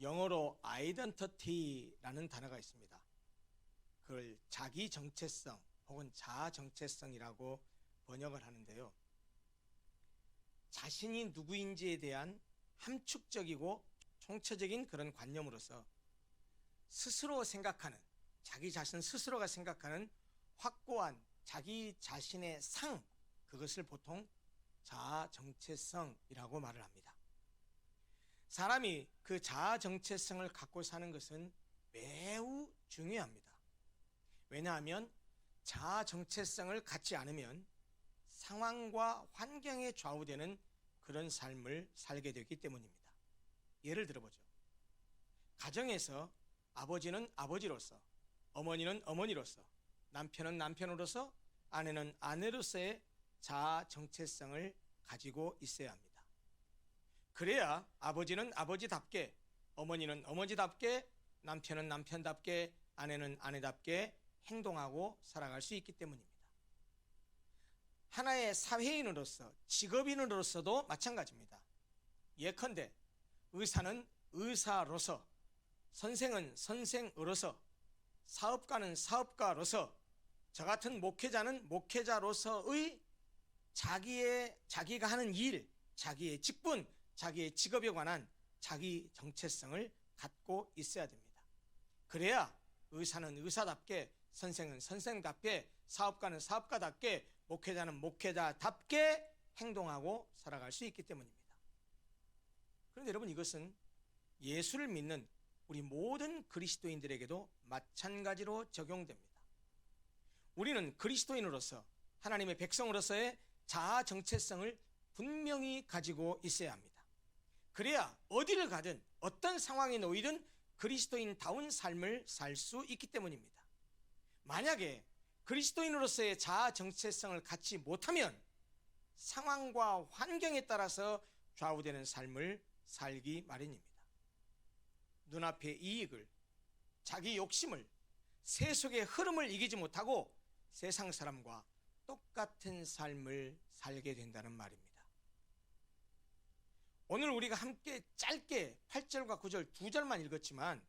영어로 identity라는 단어가 있습니다. 그걸 자기 정체성 혹은 자아 정체성이라고 번역을 하는데요. 자신이 누구인지에 대한 함축적이고 총체적인 그런 관념으로서 스스로 생각하는, 자기 자신 스스로가 생각하는 확고한 자기 자신의 상, 그것을 보통 자아 정체성이라고 말을 합니다. 사람이 그 자아 정체성을 갖고 사는 것은 매우 중요합니다. 왜냐하면 자아 정체성을 갖지 않으면 상황과 환경에 좌우되는 그런 삶을 살게 되기 때문입니다. 예를 들어보죠. 가정에서 아버지는 아버지로서, 어머니는 어머니로서, 남편은 남편으로서, 아내는 아내로서의 자아 정체성을 가지고 있어야 합니다. 그래야 아버지는 아버지답게, 어머니는 어머니답게, 남편은 남편답게, 아내는 아내답게 행동하고 살아갈 수 있기 때문입니다. 하나의 사회인으로서, 직업인으로서도 마찬가지입니다. 예컨대 의사는 의사로서, 선생은 선생으로서, 사업가는 사업가로서, 저 같은 목회자는 목회자로서의 자기가 하는 일, 자기의 직분, 자기의 직업에 관한 자기 정체성을 갖고 있어야 됩니다. 그래야 의사는 의사답게, 선생은 선생답게, 사업가는 사업가답게, 목회자는 목회자답게 행동하고 살아갈 수 있기 때문입니다. 그런데 여러분, 이것은 예수를 믿는 우리 모든 그리스도인들에게도 마찬가지로 적용됩니다. 우리는 그리스도인으로서, 하나님의 백성으로서의 자아 정체성을 분명히 가지고 있어야 합니다. 그래야 어디를 가든 어떤 상황에 놓이든 그리스도인다운 삶을 살 수 있기 때문입니다. 만약에 그리스도인으로서의 자아 정체성을 갖지 못하면 상황과 환경에 따라서 좌우되는 삶을 살기 마련입니다. 눈앞의 이익을, 자기 욕심을, 세속의 흐름을 이기지 못하고 세상 사람과 똑같은 삶을 살게 된다는 말입니다. 오늘 우리가 함께 짧게 8절과 9절 2절만 읽었지만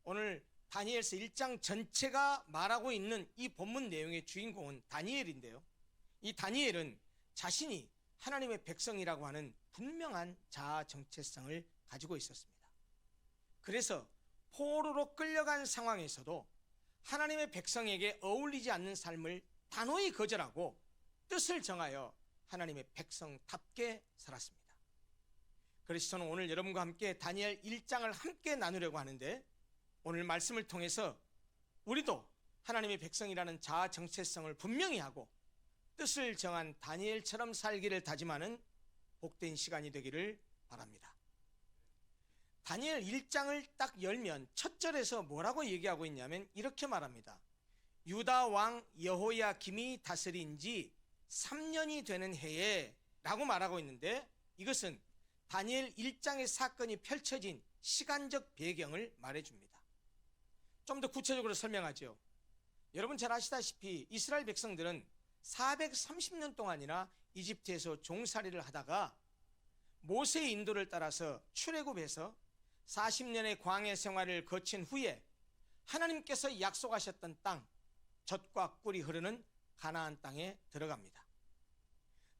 오늘 다니엘서 1장 전체가 말하고 있는 이 본문 내용의 주인공은 다니엘인데요. 이 다니엘은 자신이 하나님의 백성이라고 하는 분명한 자아 정체성을 가지고 있었습니다. 그래서 포로로 끌려간 상황에서도 하나님의 백성에게 어울리지 않는 삶을 단호히 거절하고 뜻을 정하여 하나님의 백성답게 살았습니다. 그래서 저는 오늘 여러분과 함께 다니엘 1장을 함께 나누려고 하는데, 오늘 말씀을 통해서 우리도 하나님의 백성이라는 자아 정체성을 분명히 하고 뜻을 정한 다니엘처럼 살기를 다짐하는 복된 시간이 되기를 바랍니다. 다니엘 1장을 딱 열면 첫 절에서 뭐라고 얘기하고 있냐면 이렇게 말합니다. 유다 왕 여호야김이 다스린 지 3년이 되는 해에 라고 말하고 있는데, 이것은 다니엘 1장의 사건이 펼쳐진 시간적 배경을 말해줍니다. 좀 더 구체적으로 설명하죠. 여러분 잘 아시다시피 이스라엘 백성들은 430년 동안이나 이집트에서 종살이를 하다가 모세의 인도를 따라서 출애굽해서 40년의 광야 생활을 거친 후에 하나님께서 약속하셨던 땅, 젖과 꿀이 흐르는 가나안 땅에 들어갑니다.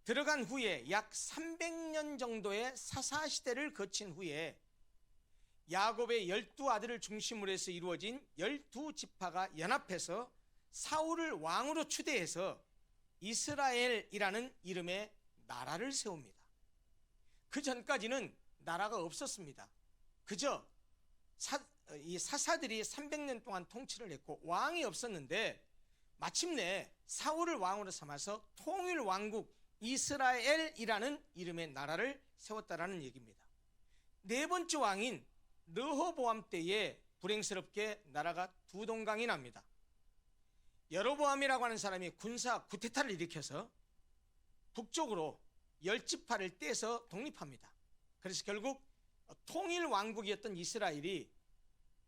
들어간 후에 약 300년 정도의 사사시대를 거친 후에 야곱의 12아들을 중심으로 해서 이루어진 12지파가 연합해서 사울을 왕으로 추대해서 이스라엘이라는 이름의 나라를 세웁니다. 그 전까지는 나라가 없었습니다. 그저 이 사사들이 300년 동안 통치를 했고 왕이 없었는데, 마침내 사울을 왕으로 삼아서 통일왕국 이스라엘이라는 이름의 나라를 세웠다라는 얘기입니다. 네 번째 왕인 르호보암 때에 불행스럽게 나라가 두 동강이 납니다. 여로보암이라고 하는 사람이 군사 쿠데타를 일으켜서 북쪽으로 10지파를 떼서 독립합니다. 그래서 결국 통일왕국이었던 이스라엘이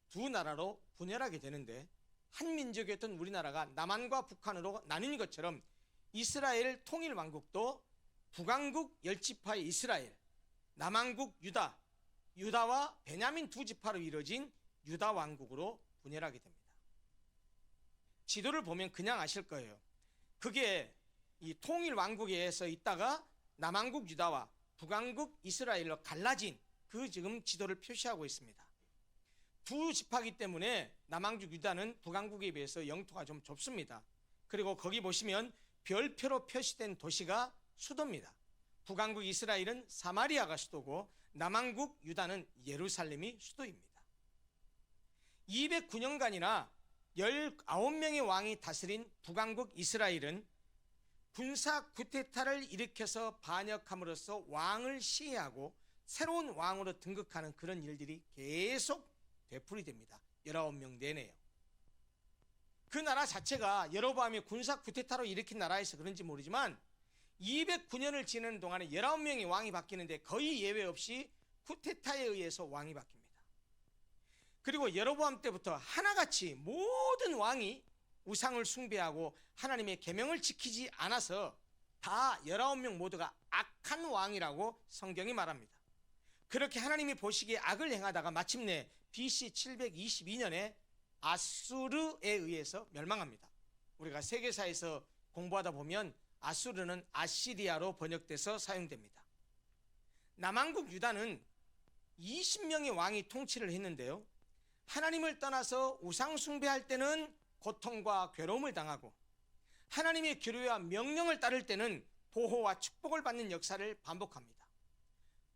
두 나라로 분열하게 되는데, 한 민족이었던 우리나라가 남한과 북한으로 나뉜 것처럼 이스라엘 통일왕국도 북왕국 10지파의 이스라엘, 남왕국 유다, 유다와 베냐민 두 지파로 이루어진 유다 왕국으로 분열하게 됩니다. 지도를 보면 그냥 아실 거예요. 그게 이 통일 왕국에서 있다가 남왕국 유다와 북왕국 이스라엘로 갈라진 그 지금 지도를 표시하고 있습니다. 두 지파이기 때문에 남왕국 유다는 북왕국에 비해서 영토가 좀 좁습니다. 그리고 거기 보시면 별표로 표시된 도시가 수도입니다. 북왕국 이스라엘은 사마리아가 수도고 남왕국 유다는 예루살렘이 수도입니다. 209년간이나 19명의 왕이 다스린 북왕국 이스라엘은 군사 쿠데타를 일으켜서 반역함으로써 왕을 시해하고 새로운 왕으로 등극하는 그런 일들이 계속 되풀이됩니다. 19명 내내요. 그 나라 자체가 여로보암이 군사 쿠데타로 일으킨 나라에서 그런지 모르지만 209년을 지내는 동안에 19명의 왕이 바뀌는데 거의 예외 없이 쿠데타에 의해서 왕이 바뀝니다. 그리고 여로보암 때부터 하나같이 모든 왕이 우상을 숭배하고 하나님의 계명을 지키지 않아서 다 19명 모두가 악한 왕이라고 성경이 말합니다. 그렇게 하나님이 보시기에 악을 행하다가 마침내 BC 722년에 아수르에 의해서 멸망합니다. 우리가 세계사에서 공부하다 보면 아수르는 아시리아로 번역돼서 사용됩니다. 남왕국 유다는 20명의 왕이 통치를 했는데요. 하나님을 떠나서 우상 숭배할 때는 고통과 괴로움을 당하고 하나님의 규례와 명령을 따를 때는 보호와 축복을 받는 역사를 반복합니다.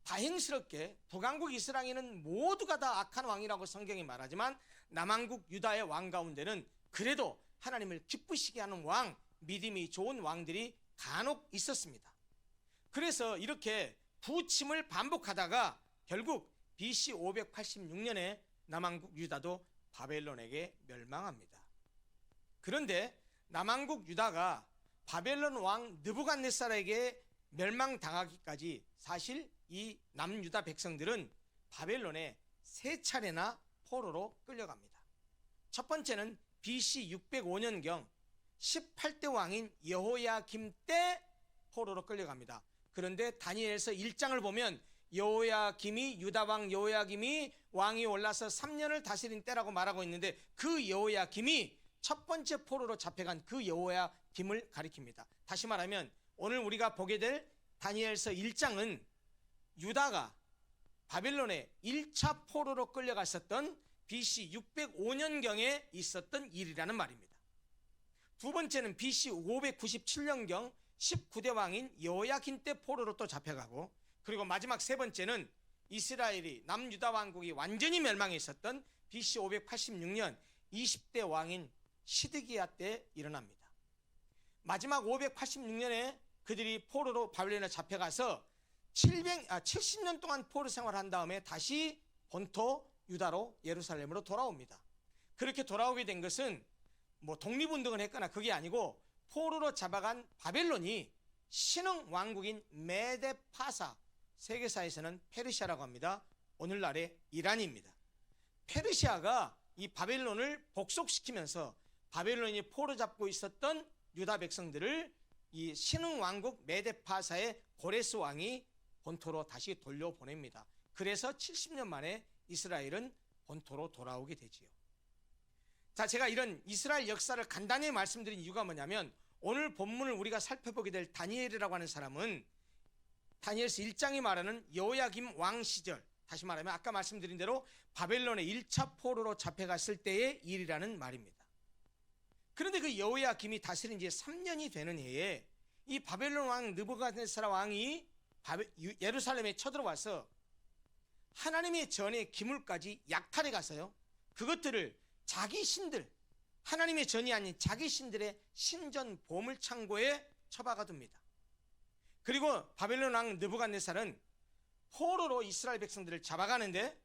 다행스럽게 북왕국 이스라엘은 모두가 다 악한 왕이라고 성경이 말하지만 남왕국 유다의 왕 가운데는 그래도 하나님을 기쁘시게 하는 왕, 믿음이 좋은 왕들이 간혹 있었습니다. 그래서 이렇게 부침을 반복하다가 결국 BC 586년에 남왕국 유다도 바벨론에게 멸망합니다. 그런데 남왕국 유다가 바벨론 왕 느부갓네살에게 멸망당하기까지 사실 이 남유다 백성들은 바벨론에 3차례나 포로로 끌려갑니다. 첫 번째는 BC 605년경 18대 왕인 여호야김 때 포로로 끌려갑니다. 그런데 다니엘서 1장을 보면 유다 왕 여호야김이 왕이 올라서 3년을 다스린 때라고 말하고 있는데 그 여호야김이 첫 번째 포로로 잡혀간 그 여호야김을 가리킵니다. 다시 말하면 오늘 우리가 보게 될 다니엘서 1장은 유다가 바벨론에 1차 포로로 끌려갔었던 BC 605년경에 있었던 일이라는 말입니다. 두 번째는 BC 597년경 19대 왕인 여호야긴 때 포로로 또 잡혀가고, 그리고 마지막 세 번째는 이스라엘이 남유다 왕국이 완전히 멸망했었던 BC 586년 20대 왕인 시드기야 때 일어납니다. 마지막 586년에 그들이 포로로 바벨론에 잡혀가서 70년 동안 포로 생활한 다음에 다시 본토 유다로 예루살렘으로 돌아옵니다. 그렇게 돌아오게 된 것은 뭐 독립운동을 했거나 그게 아니고 포로로 잡아간 바벨론이 신흥 왕국인 메데파사, 세계사에서는 페르시아라고 합니다. 오늘날의 이란입니다. 페르시아가 이 바벨론을 복속시키면서 바벨론이 포로 잡고 있었던 유다 백성들을 이 신흥 왕국 메데파사의 고레스 왕이 본토로 다시 돌려보냅니다. 그래서 70년 만에 이스라엘은 본토로 돌아오게 되지요. 자, 제가 이런 이스라엘 역사를 간단히 말씀드린 이유가 뭐냐면 오늘 본문을 우리가 살펴보게 될 다니엘이라고 하는 사람은 다니엘서 1장이 말하는 여호야김 왕 시절, 다시 말하면 아까 말씀드린 대로 바벨론의 1차 포로로 잡혀갔을 때의 일이라는 말입니다. 그런데 그 여호야김이 다스린 지 3년이 되는 해에 이 바벨론 왕 느부갓네살 왕이 예루살렘에 쳐들어와서 하나님의 전의 기물까지 약탈해 가서요, 그것들을 자기 신들, 하나님의 전이 아닌 자기 신들의 신전 보물 창고에 처박아 둡니다. 그리고 바벨론 왕 느부갓네살은 포로로 이스라엘 백성들을 잡아가는데,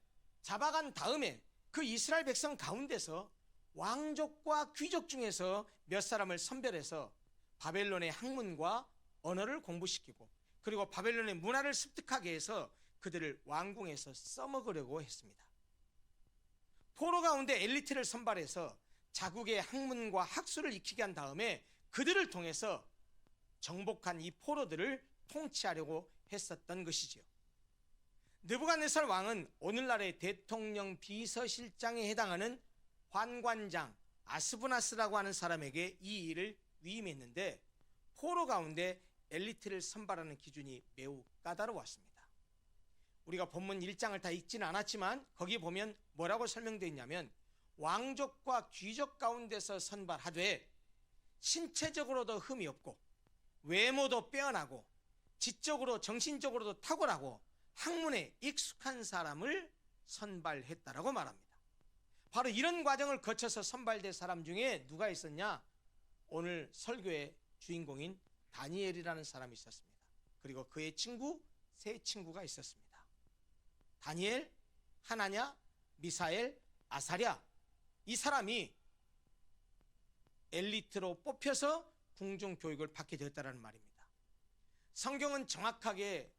잡아간 다음에 그 이스라엘 백성 가운데서 왕족과 귀족 중에서 몇 사람을 선별해서 바벨론의 학문과 언어를 공부시키고, 그리고 바벨론의 문화를 습득하게 해서 그들을 왕궁에서 써먹으려고 했습니다. 포로 가운데 엘리트를 선발해서 자국의 학문과 학술을 익히게 한 다음에 그들을 통해서 정복한 이 포로들을 통치하려고 했었던 것이지요. 느부갓네살 왕은 오늘날의 대통령 비서실장에 해당하는 환관장 아스브나스라고 하는 사람에게 이 일을 위임했는데, 포로 가운데 엘리트를 선발하는 기준이 매우 까다로웠습니다. 우리가 본문 1장을 다 읽지는 않았지만 거기 보면 뭐라고 설명되어 있냐면, 왕족과 귀족 가운데서 선발하되 신체적으로도 흠이 없고 외모도 빼어나고 지적으로 정신적으로도 탁월하고 학문에 익숙한 사람을 선발했다라고 말합니다. 바로 이런 과정을 거쳐서 선발된 사람 중에 누가 있었냐? 오늘 설교의 주인공인 다니엘이라는 사람이 있었습니다. 그리고 그의 친구, 세 친구가 있었습니다. 다니엘, 하나냐, 미사엘, 아사랴, 이 사람이 엘리트로 뽑혀서 궁중 교육을 받게 되었다는 말입니다. 성경은 정확하게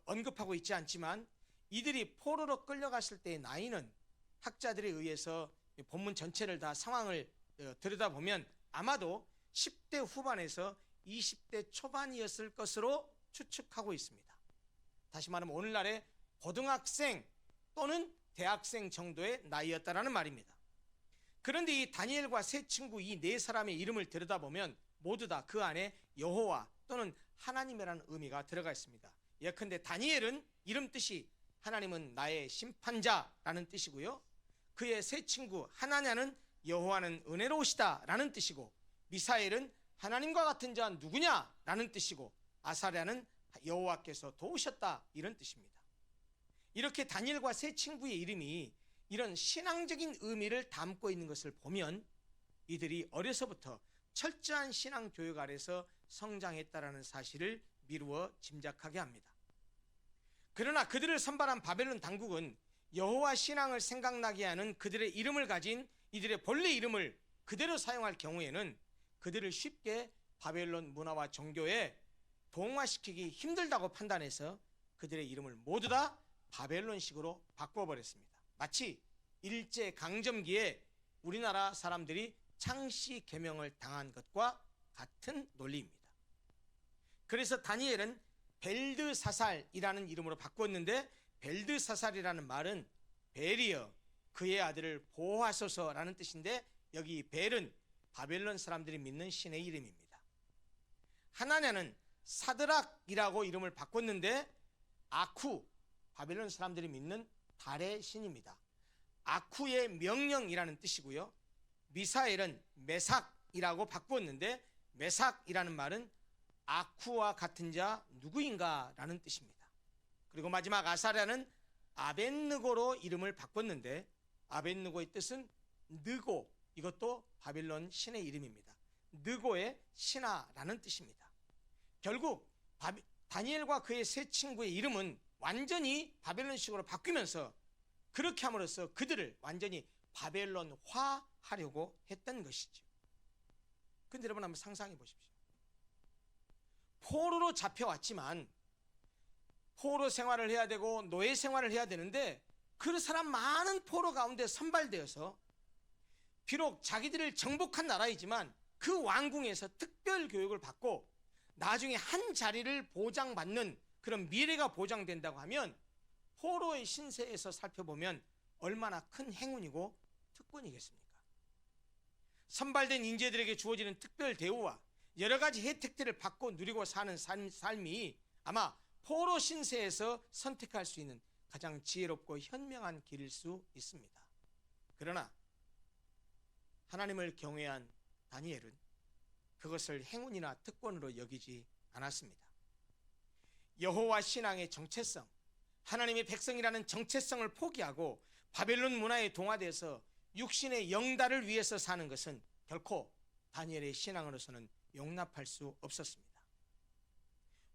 언급하고 있지 않지만 이들이 포로로 끌려갔을 때의 나이는 학자들에 의해서 본문 전체를 다 상황을 들여다보면 아마도 10대 후반에서 20대 초반이었을 것으로 추측하고 있습니다. 다시 말하면 오늘날의 고등학생 또는 대학생 정도의 나이였다라는 말입니다. 그런데 이 다니엘과 세 친구 이 네 사람의 이름을 들여다보면 모두 다 그 안에 여호와 또는 하나님이라는 의미가 들어가 있습니다. 예컨대 다니엘은 이름 뜻이 하나님은 나의 심판자라는 뜻이고요, 그의 세 친구 하나냐는 여호와는 은혜로우시다 라는 뜻이고, 미사엘은 하나님과 같은 자 누구냐 라는 뜻이고, 아사랴는 여호와께서 도우셨다 이런 뜻입니다. 이렇게 다니엘과 세 친구의 이름이 이런 신앙적인 의미를 담고 있는 것을 보면 이들이 어려서부터 철저한 신앙 교육 아래서 성장했다라는 사실을 미루어 짐작하게 합니다. 그러나 그들을 선발한 바벨론 당국은 여호와 신앙을 생각나게 하는 그들의 이름을 가진 이들의 본래 이름을 그대로 사용할 경우에는 그들을 쉽게 바벨론 문화와 종교에 동화시키기 힘들다고 판단해서 그들의 이름을 모두 다 바벨론식으로 바꿔버렸습니다. 마치 일제강점기에 우리나라 사람들이 창씨 개명을 당한 것과 같은 논리입니다. 그래서 다니엘은 벨드사살이라는 이름으로 바꿨는데, 벨드사살이라는 말은 벨이여 그의 아들을 보호하소서라는 뜻인데, 여기 벨은 바벨론 사람들이 믿는 신의 이름입니다. 하나냐는 사드락이라고 이름을 바꿨는데, 아쿠, 바벨론 사람들이 믿는 달의 신입니다. 아쿠의 명령이라는 뜻이고요, 미사엘은 메삭이라고 바꾸었는데, 메삭이라는 말은 아쿠와 같은 자 누구인가 라는 뜻입니다. 그리고 마지막 아사랴는 아벳느고로 이름을 바꿨는데, 아벳느고의 뜻은 느고, 이것도 바벨론 신의 이름입니다. 느고의 신하라는 뜻입니다. 결국 다니엘과 그의 세 친구의 이름은 완전히 바벨론식으로 바뀌면서 그렇게 함으로써 그들을 완전히 바벨론화하려고 했던 것이죠. 그런데 여러분 한번 상상해 보십시오. 포로로 잡혀왔지만 포로 생활을 해야 되고 노예 생활을 해야 되는데, 그 사람 많은 포로 가운데 선발되어서 비록 자기들을 정복한 나라이지만 그 왕궁에서 특별 교육을 받고 나중에 한 자리를 보장받는 그런 미래가 보장된다고 하면 포로의 신세에서 살펴보면 얼마나 큰 행운이고 특권이겠습니까? 선발된 인재들에게 주어지는 특별 대우와 여러 가지 혜택들을 받고 누리고 사는 삶이 아마 포로 신세에서 선택할 수 있는 가장 지혜롭고 현명한 길일 수 있습니다. 그러나 하나님을 경외한 다니엘은 그것을 행운이나 특권으로 여기지 않았습니다. 여호와 신앙의 정체성, 하나님의 백성이라는 정체성을 포기하고 바벨론 문화에 동화돼서 육신의 영달을 위해서 사는 것은 결코 다니엘의 신앙으로서는 용납할 수 없었습니다.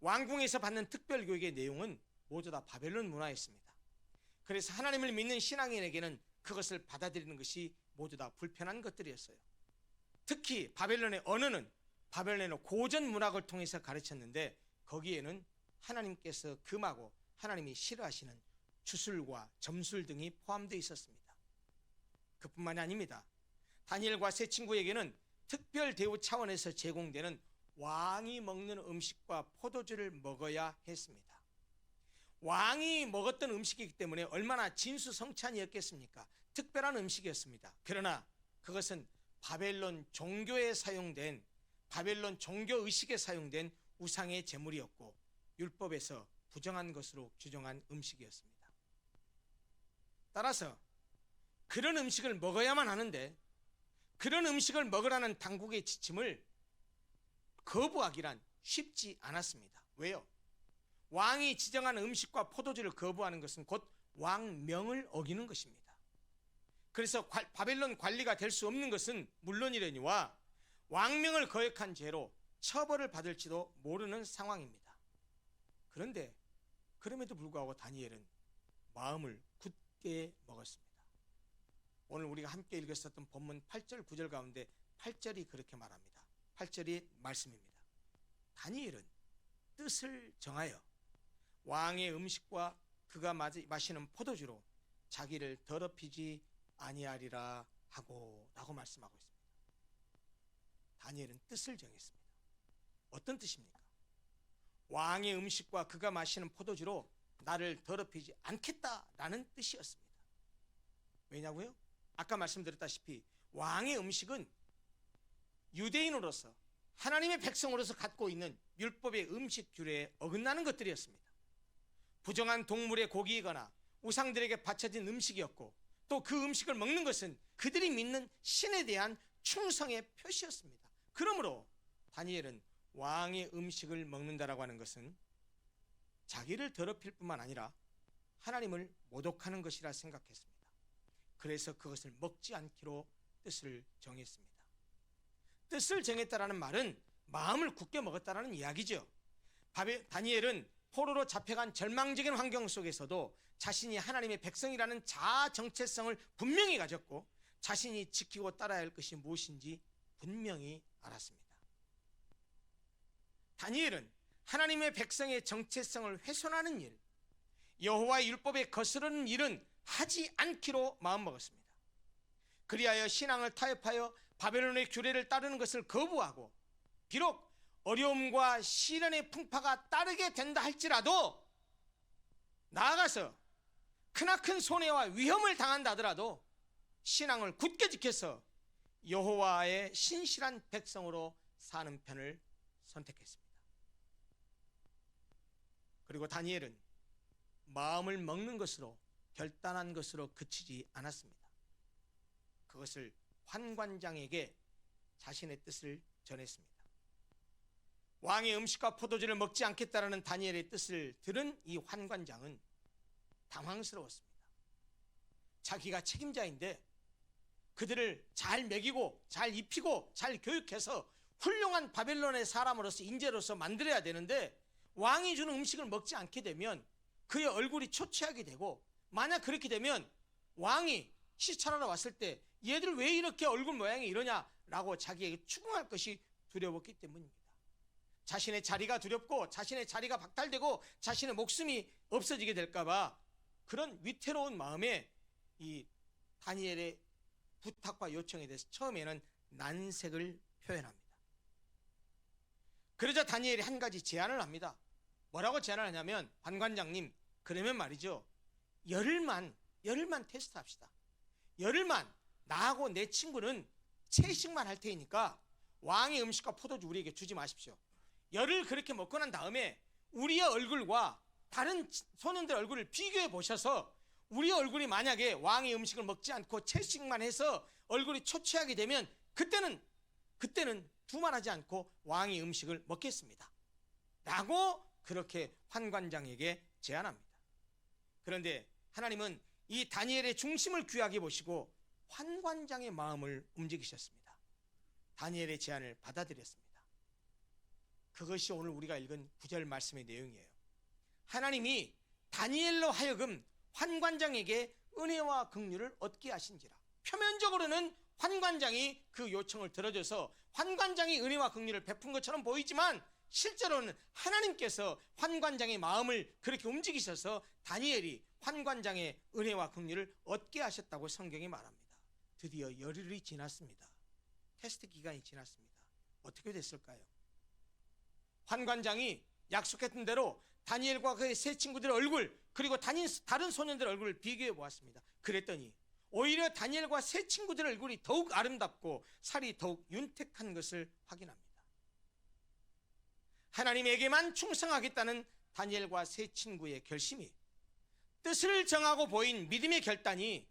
왕궁에서 받는 특별 교육의 내용은 모두 다 바벨론 문화였습니다. 그래서 하나님을 믿는 신앙인에게는 그것을 받아들이는 것이 모두 다 불편한 것들이었어요. 특히 바벨론의 언어는 바벨론의 고전 문학을 통해서 가르쳤는데, 거기에는 하나님께서 금하고 하나님이 싫어하시는 주술과 점술 등이 포함되어 있었습니다. 그뿐만이 아닙니다. 다니엘과 세 친구에게는 특별 대우 차원에서 제공되는 왕이 먹는 음식과 포도주를 먹어야 했습니다. 왕이 먹었던 음식이기 때문에 얼마나 진수성찬이었겠습니까? 특별한 음식이었습니다. 그러나 그것은 바벨론 종교에 사용된, 바벨론 종교의식에 사용된 우상의 제물이었고 율법에서 부정한 것으로 규정한 음식이었습니다. 따라서 그런 음식을 먹어야만 하는데 그런 음식을 먹으라는 당국의 지침을 거부하기란 쉽지 않았습니다. 왜요? 왕이 지정한 음식과 포도주를 거부하는 것은 곧 왕명을 어기는 것입니다. 그래서 바벨론 관리가 될 수 없는 것은 물론이려니와 왕명을 거역한 죄로 처벌을 받을지도 모르는 상황입니다. 그런데 그럼에도 불구하고 다니엘은 마음을 굳게 먹었습니다. 오늘 우리가 함께 읽었었던 본문 8절 9절 가운데 8절이 그렇게 말합니다. 8절이 말씀입니다. 다니엘은 뜻을 정하여 왕의 음식과 그가 마시는 포도주로 자기를 더럽히지 아니하리라 하고 라고 말씀하고 있습니다. 다니엘은 뜻을 정했습니다. 어떤 뜻입니까? 왕의 음식과 그가 마시는 포도주로 나를 더럽히지 않겠다라는 뜻이었습니다. 왜냐고요? 아까 말씀드렸다시피 왕의 음식은 유대인으로서 하나님의 백성으로서 갖고 있는 율법의 음식 규례에 어긋나는 것들이었습니다. 부정한 동물의 고기이거나 우상들에게 바쳐진 음식이었고 또 그 음식을 먹는 것은 그들이 믿는 신에 대한 충성의 표시였습니다. 그러므로 다니엘은 왕의 음식을 먹는다라고 하는 것은 자기를 더럽힐 뿐만 아니라 하나님을 모독하는 것이라 생각했습니다. 그래서 그것을 먹지 않기로 뜻을 정했습니다. 뜻을 정했다라는 말은 마음을 굳게 먹었다라는 이야기죠. 다니엘은 포로로 잡혀간 절망적인 환경 속에서도 자신이 하나님의 백성이라는 자아 정체성을 분명히 가졌고 자신이 지키고 따라야 할 것이 무엇인지 분명히 알았습니다. 다니엘은 하나님의 백성의 정체성을 훼손하는 일, 여호와의 율법에 거스르는 일은 하지 않기로 마음먹었습니다. 그리하여 신앙을 타협하여 바벨론의 규례를 따르는 것을 거부하고 비록 어려움과 시련의 풍파가 따르게 된다 할지라도 나아가서 크나큰 손해와 위험을 당한다 하더라도 신앙을 굳게 지켜서 여호와의 신실한 백성으로 사는 편을 선택했습니다. 그리고 다니엘은 마음을 먹는 것으로 결단한 것으로 그치지 않았습니다. 그것을 환관장에게 자신의 뜻을 전했습니다. 왕의 음식과 포도주를 먹지 않겠다라는 다니엘의 뜻을 들은 이 환관장은 당황스러웠습니다. 자기가 책임자인데 그들을 잘 먹이고 잘 입히고 잘 교육해서 훌륭한 바벨론의 사람으로서 인재로서 만들어야 되는데 왕이 주는 음식을 먹지 않게 되면 그의 얼굴이 초췌하게 되고 만약 그렇게 되면 왕이 시찰하러 왔을 때 얘들 왜 이렇게 얼굴 모양이 이러냐라고 자기에게 추궁할 것이 두려웠기 때문입니다. 자신의 자리가 두렵고 자신의 자리가 박탈되고 자신의 목숨이 없어지게 될까봐 그런 위태로운 마음에 이 다니엘의 부탁과 요청에 대해서 처음에는 난색을 표현합니다. 그러자 다니엘이 한 가지 제안을 합니다. 뭐라고 제안을 하냐면 관관장님 그러면 말이죠 열흘만 테스트합시다. 열흘만 나하고 내 친구는 채식만 할 테니까 왕의 음식과 포도주 우리에게 주지 마십시오. 열흘 그렇게 먹고 난 다음에 우리의 얼굴과 다른 소년들 얼굴을 비교해 보셔서 우리의 얼굴이 만약에 왕의 음식을 먹지 않고 채식만 해서 얼굴이 초췌하게 되면 그때는 두말하지 않고 왕의 음식을 먹겠습니다 라고 그렇게 환관장에게 제안합니다. 그런데 하나님은 이 다니엘의 중심을 귀하게 보시고 환관장의 마음을 움직이셨습니다. 다니엘의 제안을 받아들였습니다. 그것이 오늘 우리가 읽은 9절 말씀의 내용이에요. 하나님이 다니엘로 하여금 환관장에게 은혜와 긍휼을 얻게 하신지라. 표면적으로는 환관장이 그 요청을 들어줘서 환관장이 은혜와 긍휼을 베푼 것처럼 보이지만 실제로는 하나님께서 환관장의 마음을 그렇게 움직이셔서 다니엘이 환관장의 은혜와 긍휼을 얻게 하셨다고 성경이 말합니다. 드디어 열흘이 지났습니다. 테스트 기간이 지났습니다. 어떻게 됐을까요? 환관장이 약속했던 대로 다니엘과 그의 세 친구들의 얼굴, 그리고 다른 소년들의 얼굴을 비교해 보았습니다. 그랬더니 오히려 다니엘과 세 친구들의 얼굴이 더욱 아름답고 살이 더욱 윤택한 것을 확인합니다. 하나님에게만 충성하겠다는 다니엘과 세 친구의 결심이, 뜻을 정하고 보인 믿음의 결단이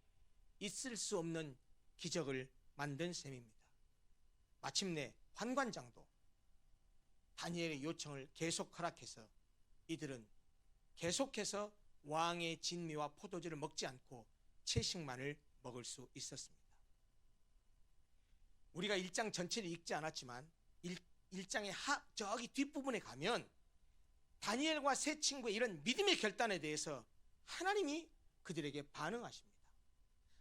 있을 수 없는 기적을 만든 셈입니다. 마침내 환관장도 다니엘의 요청을 계속 허락해서 이들은 계속해서 왕의 진미와 포도주를 먹지 않고 채식만을 먹을 수 있었습니다. 우리가 1장 전체를 읽지 않았지만 1장의 저기 뒷부분에 가면 다니엘과 세 친구의 이런 믿음의 결단에 대해서 하나님이 그들에게 반응하십니다.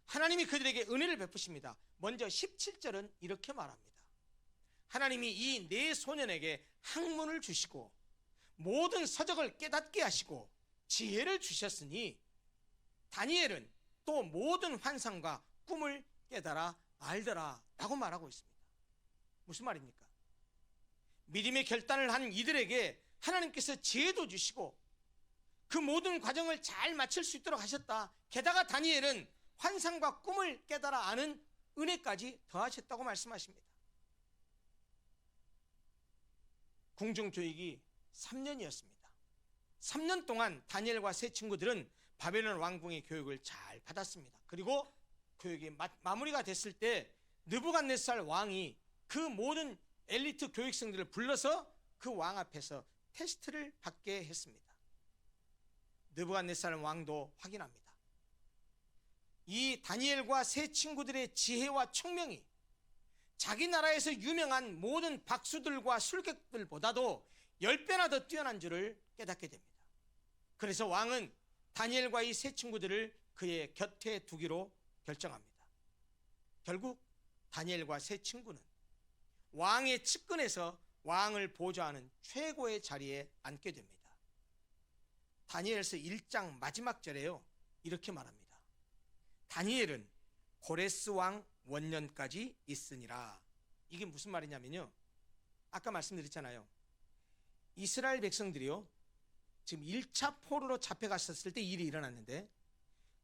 하나님이 그들에게 은혜를 베푸십니다. 먼저 17절은 이렇게 말합니다. 하나님이 이 네 소년에게 학문을 주시고 모든 서적을 깨닫게 하시고 지혜를 주셨으니 다니엘은 또 모든 환상과 꿈을 깨달아 알더라 라고 말하고 있습니다. 무슨 말입니까? 믿음의 결단을 한 이들에게 하나님께서 지혜도 주시고 그 모든 과정을 잘 마칠 수 있도록 하셨다. 게다가 다니엘은 환상과 꿈을 깨달아 아는 은혜까지 더하셨다고 말씀하십니다. 궁중교육이 3년이었습니다. 3년 동안 다니엘과 세 친구들은 바벨론 왕궁의 교육을 잘 받았습니다. 그리고 교육이 마무리가 됐을 때 느부갓네살 왕이 그 모든 엘리트 교육생들을 불러서 그 왕 앞에서 테스트를 받게 했습니다. 느부갓네살 왕도 확인합니다. 이 다니엘과 세 친구들의 지혜와 총명이 자기 나라에서 유명한 모든 박수들과 술객들보다도 10배나 더 뛰어난 줄을 깨닫게 됩니다. 그래서 왕은 다니엘과 이 세 친구들을 그의 곁에 두기로 결정합니다. 결국 다니엘과 세 친구는 왕의 측근에서 왕을 보좌하는 최고의 자리에 앉게 됩니다. 다니엘서 1장 마지막 절에요, 이렇게 말합니다. 다니엘은 고레스 왕 원년까지 있으니라. 이게 무슨 말이냐면요, 아까 말씀드렸잖아요. 이스라엘 백성들이요, 지금 1차 포로로 잡혀갔었을 때 일이 일어났는데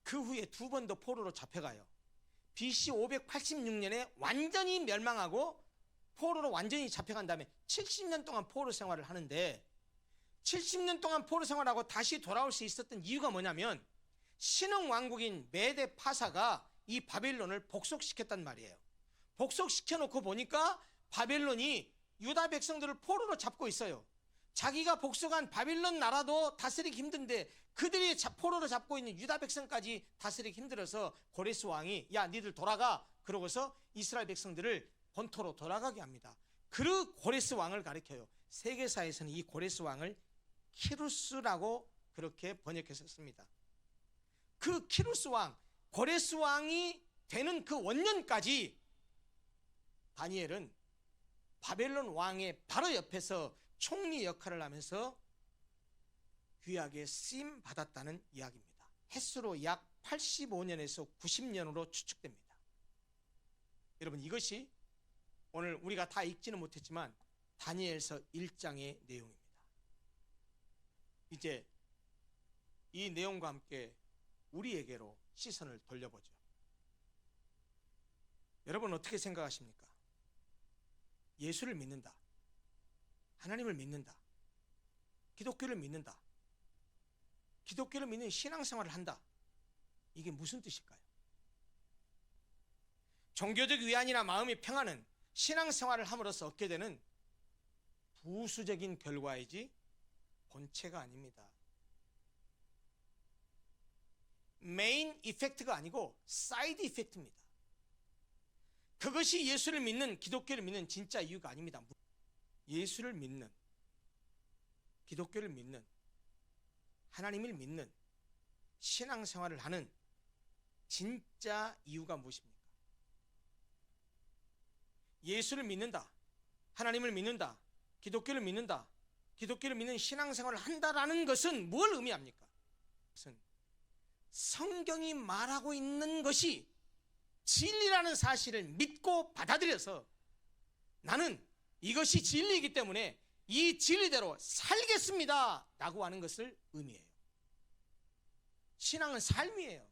그 후에 두 번 더 포로로 잡혀가요. BC 586년에 완전히 멸망하고 포로로 완전히 잡혀간 다음에 70년 동안 포로 생활을 하는데, 70년 동안 포로 생활하고 다시 돌아올 수 있었던 이유가 뭐냐면 신흥 왕국인 메데 파사가 이 바벨론을 복속시켰단 말이에요. 복속시켜놓고 보니까 바벨론이 유다 백성들을 포로로 잡고 있어요. 자기가 복속한 바벨론 나라도 다스리기 힘든데 그들이 포로로 잡고 있는 유다 백성까지 다스리기 힘들어서 고레스 왕이 야 니들 돌아가, 그러고서 이스라엘 백성들을 본토로 돌아가게 합니다. 그 고레스 왕을 가리켜요. 세계사에서는 이 고레스 왕을 키루스라고 그렇게 번역했었습니다. 그 키루스 왕, 고레스 왕이 되는 그 원년까지 다니엘은 바벨론 왕의 바로 옆에서 총리 역할을 하면서 귀하게 쓰임 받았다는 이야기입니다. 횟수로 약 85년에서 90년으로 추측됩니다. 여러분, 이것이 오늘 우리가 다 읽지는 못했지만 다니엘서 1장의 내용입니다. 이제 이 내용과 함께 우리에게로 시선을 돌려보죠. 여러분 어떻게 생각하십니까? 예수를 믿는다, 하나님을 믿는다, 기독교를 믿는다, 기독교를 믿는 신앙생활을 한다, 이게 무슨 뜻일까요? 종교적 위안이나 마음의 평안은 신앙생활을 함으로써 얻게 되는 부수적인 결과이지 본체가 아닙니다. 메인 이펙트가 아니고 사이드 이펙트입니다. 그것이 예수를 믿는, 기독교를 믿는 진짜 이유가 아닙니다. 예수를 믿는, 기독교를 믿는, 하나님을 믿는 신앙생활을 하는 진짜 이유가 무엇입니까? 예수를 믿는다, 하나님을 믿는다, 기독교를 믿는다, 기독교를 믿는 신앙생활을 한다라는 것은 뭘 의미합니까? 그것은 성경이 말하고 있는 것이 진리라는 사실을 믿고 받아들여서 나는 이것이 진리이기 때문에 이 진리대로 살겠습니다 라고 하는 것을 의미해요. 신앙은 삶이에요.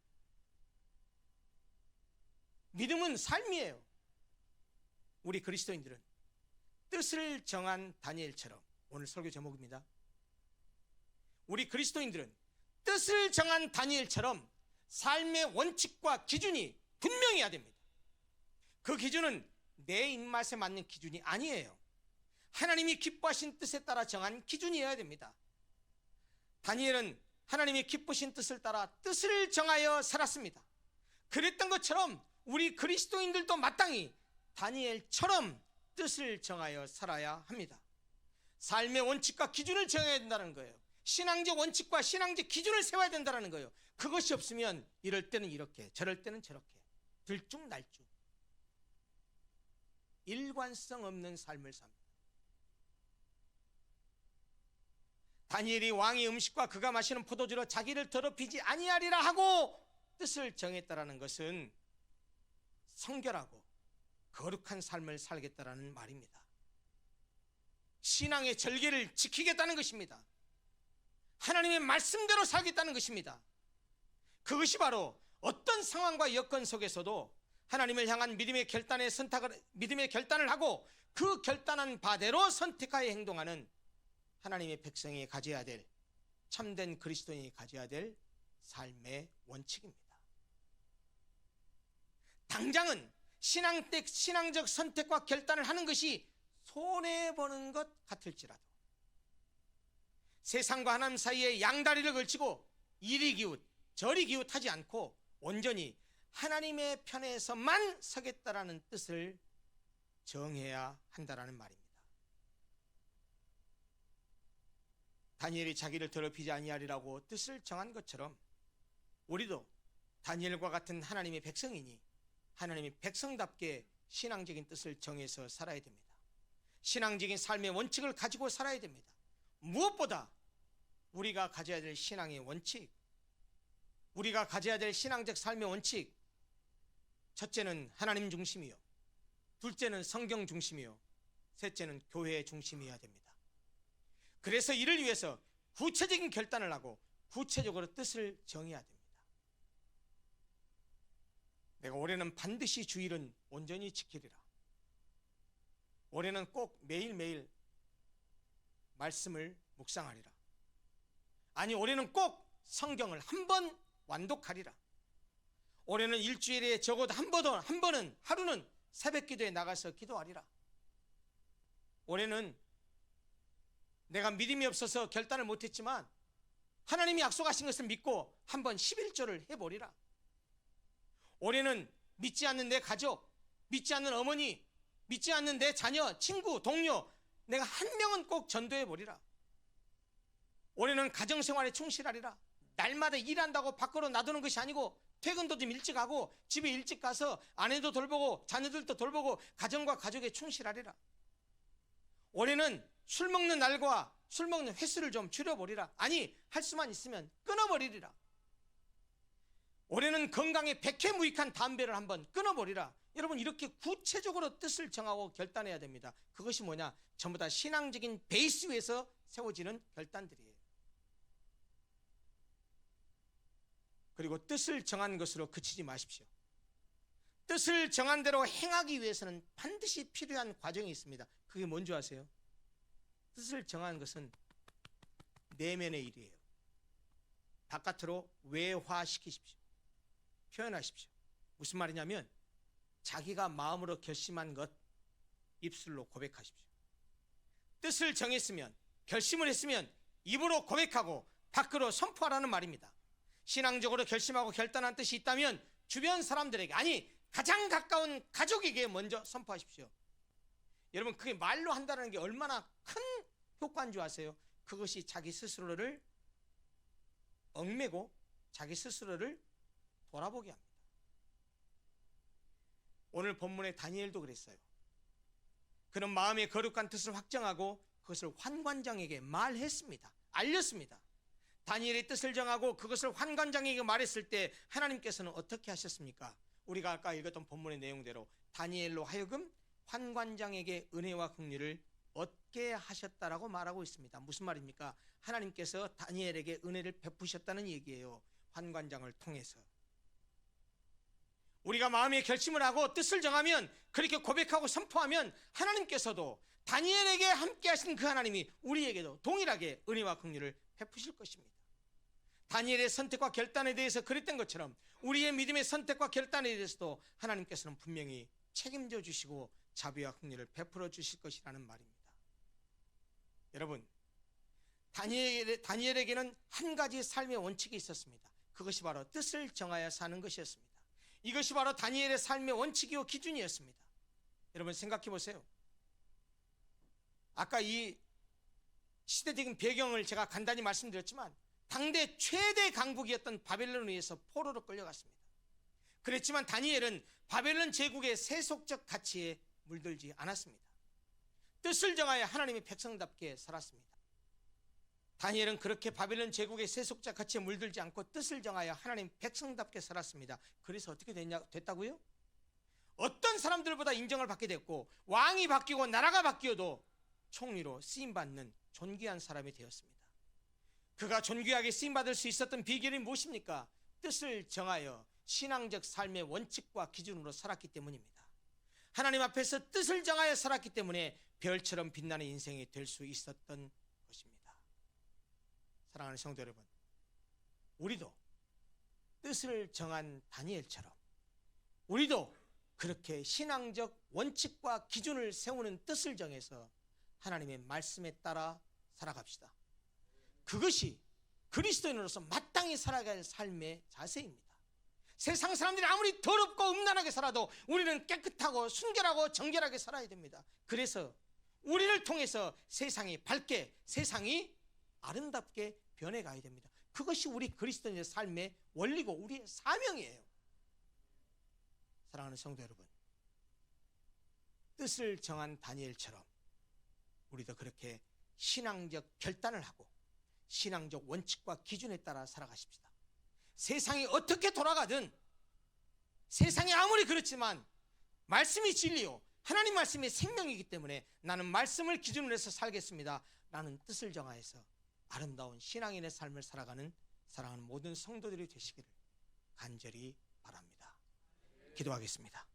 믿음은 삶이에요. 우리 그리스도인들은 뜻을 정한 다니엘처럼, 오늘 설교 제목입니다. 우리 그리스도인들은 뜻을 정한 다니엘처럼 삶의 원칙과 기준이 분명해야 됩니다. 그 기준은 내 입맛에 맞는 기준이 아니에요. 하나님이 기뻐하신 뜻에 따라 정한 기준이어야 됩니다. 다니엘은 하나님이 기쁘신 뜻을 따라 뜻을 정하여 살았습니다. 그랬던 것처럼 우리 그리스도인들도 마땅히 다니엘처럼 뜻을 정하여 살아야 합니다. 삶의 원칙과 기준을 정해야 된다는 거예요. 신앙적 원칙과 신앙적 기준을 세워야 된다는 거예요. 그것이 없으면 이럴 때는 이렇게, 저럴 때는 저렇게, 들쭉날쭉 일관성 없는 삶을 삽니다. 다니엘이 왕의 음식과 그가 마시는 포도주로 자기를 더럽히지 아니하리라 하고 뜻을 정했다라는 것은 성결하고 거룩한 삶을 살겠다라는 말입니다. 신앙의 절개를 지키겠다는 것입니다. 하나님의 말씀대로 살겠다는 것입니다. 그것이 바로 어떤 상황과 여건 속에서도 하나님을 향한 믿음의 결단을 하고 그 결단한 바대로 선택하여 행동하는 하나님의 백성이 가져야 될, 참된 그리스도인이 가져야 될 삶의 원칙입니다. 당장은 신앙적 선택과 결단을 하는 것이 손해보는 것 같을지라도 세상과 하나님 사이에 양다리를 걸치고 이리 기웃 저리 기웃하지 않고 온전히 하나님의 편에서만 서겠다라는 뜻을 정해야 한다라는 말입니다. 다니엘이 자기를 더럽히지 아니하리라고 뜻을 정한 것처럼 우리도 다니엘과 같은 하나님의 백성이니 하나님의 백성답게 신앙적인 뜻을 정해서 살아야 됩니다. 신앙적인 삶의 원칙을 가지고 살아야 됩니다. 무엇보다 우리가 가져야 될 신앙의 원칙, 우리가 가져야 될 신앙적 삶의 원칙, 첫째는 하나님 중심이요, 둘째는 성경 중심이요, 셋째는 교회 중심이어야 됩니다. 그래서 이를 위해서 구체적인 결단을 하고 구체적으로 뜻을 정해야 됩니다. 내가 올해는 반드시 주일은 온전히 지키리라. 올해는 꼭 매일매일 말씀을 묵상하리라. 아니, 올해는 꼭 성경을 한 번 완독하리라. 올해는 일주일에 적어도 한 번은 하루는 새벽 기도에 나가서 기도하리라. 올해는 내가 믿음이 없어서 결단을 못했지만 하나님이 약속하신 것을 믿고 한번 11조를 해보리라. 올해는 믿지 않는 내 가족, 믿지 않는 어머니, 믿지 않는 내 자녀, 친구, 동료, 내가 한 명은 꼭 전도해 보리라. 올해는 가정생활에 충실하리라. 날마다 일한다고 밖으로 놔두는 것이 아니고 퇴근도 좀 일찍 하고 집에 일찍 가서 아내도 돌보고 자녀들도 돌보고 가정과 가족에 충실하리라. 올해는 술 먹는 날과 술 먹는 횟수를 좀 줄여보리라. 아니, 할 수만 있으면 끊어버리리라. 올해는 건강에 백해무익한 담배를 한번 끊어버리라. 여러분, 이렇게 구체적으로 뜻을 정하고 결단해야 됩니다. 그것이 뭐냐? 전부 다 신앙적인 베이스 위에서 세워지는 결단들이에요. 그리고 뜻을 정한 것으로 그치지 마십시오. 뜻을 정한 대로 행하기 위해서는 반드시 필요한 과정이 있습니다. 그게 뭔지 아세요? 뜻을 정한 것은 내면의 일이에요. 바깥으로 외화시키십시오. 표현하십시오. 무슨 말이냐면 자기가 마음으로 결심한 것 입술로 고백하십시오. 뜻을 정했으면, 결심을 했으면 입으로 고백하고 밖으로 선포하라는 말입니다. 신앙적으로 결심하고 결단한 뜻이 있다면 주변 사람들에게, 아니 가장 가까운 가족에게 먼저 선포하십시오. 여러분, 그게 말로 한다는 게 얼마나 큰 효과인 줄 아세요? 그것이 자기 스스로를 얽매고 자기 스스로를 돌아보게 합니다. 오늘 본문의 다니엘도 그랬어요. 그는 마음의 거룩한 뜻을 확정하고 그것을 환관장에게 말했습니다. 알렸습니다. 다니엘의 뜻을 정하고 그것을 환관장에게 말했을 때 하나님께서는 어떻게 하셨습니까? 우리가 아까 읽었던 본문의 내용대로 다니엘로 하여금 환관장에게 은혜와 긍휼을 얻게 하셨다라고 말하고 있습니다. 무슨 말입니까? 하나님께서 다니엘에게 은혜를 베푸셨다는 얘기예요. 환관장을 통해서. 우리가 마음의 결심을 하고 뜻을 정하면, 그렇게 고백하고 선포하면 하나님께서도 다니엘에게 함께 하신 그 하나님이 우리에게도 동일하게 은혜와 긍휼을 베푸실 것입니다. 다니엘의 선택과 결단에 대해서 그랬던 것처럼 우리의 믿음의 선택과 결단에 대해서도 하나님께서는 분명히 책임져 주시고 자비와 긍휼을 베풀어 주실 것이라는 말입니다. 여러분, 다니엘에게는 한 가지 삶의 원칙이 있었습니다. 그것이 바로 뜻을 정하여 사는 것이었습니다. 이것이 바로 다니엘의 삶의 원칙이요 기준이었습니다. 여러분 생각해 보세요. 아까 이 시대적인 배경을 제가 간단히 말씀드렸지만, 당대 최대 강국이었던 바벨론에 의해서 포로로 끌려갔습니다. 그랬지만 다니엘은 바벨론 제국의 세속적 가치에 물들지 않았습니다. 뜻을 정하여 하나님의 백성답게 살았습니다. 다니엘은 그렇게 바벨론 제국의 세속적 가치에 물들지 않고 뜻을 정하여 하나님 백성답게 살았습니다. 그래서 어떻게 됐다고요? 어떤 사람들보다 인정을 받게 됐고, 왕이 바뀌고 나라가 바뀌어도 총리로 쓰임받는 존귀한 사람이 되었습니다. 그가 존귀하게 쓰임받을 수 있었던 비결이 무엇입니까? 뜻을 정하여 신앙적 삶의 원칙과 기준으로 살았기 때문입니다. 하나님 앞에서 뜻을 정하여 살았기 때문에 별처럼 빛나는 인생이 될 수 있었던 것입니다. 사랑하는 성도 여러분, 우리도 뜻을 정한 다니엘처럼 우리도 그렇게 신앙적 원칙과 기준을 세우는 뜻을 정해서 하나님의 말씀에 따라 살아갑시다. 그것이 그리스도인으로서 마땅히 살아갈 할 삶의 자세입니다. 세상 사람들이 아무리 더럽고 음란하게 살아도 우리는 깨끗하고 순결하고 정결하게 살아야 됩니다. 그래서 우리를 통해서 세상이 밝게, 세상이 아름답게 변해가야 됩니다. 그것이 우리 그리스도인의 삶의 원리고 우리의 사명이에요. 사랑하는 성도 여러분, 뜻을 정한 다니엘처럼 우리도 그렇게 신앙적 결단을 하고 신앙적 원칙과 기준에 따라 살아가십시다. 세상이 어떻게 돌아가든, 세상이 아무리 그렇지만 말씀이 진리요 하나님 말씀이 생명이기 때문에 나는 말씀을 기준으로 해서 살겠습니다. 라는 뜻을 정하여서 아름다운 신앙인의 삶을 살아가는 사랑하는 모든 성도들이 되시기를 간절히 바랍니다. 기도하겠습니다.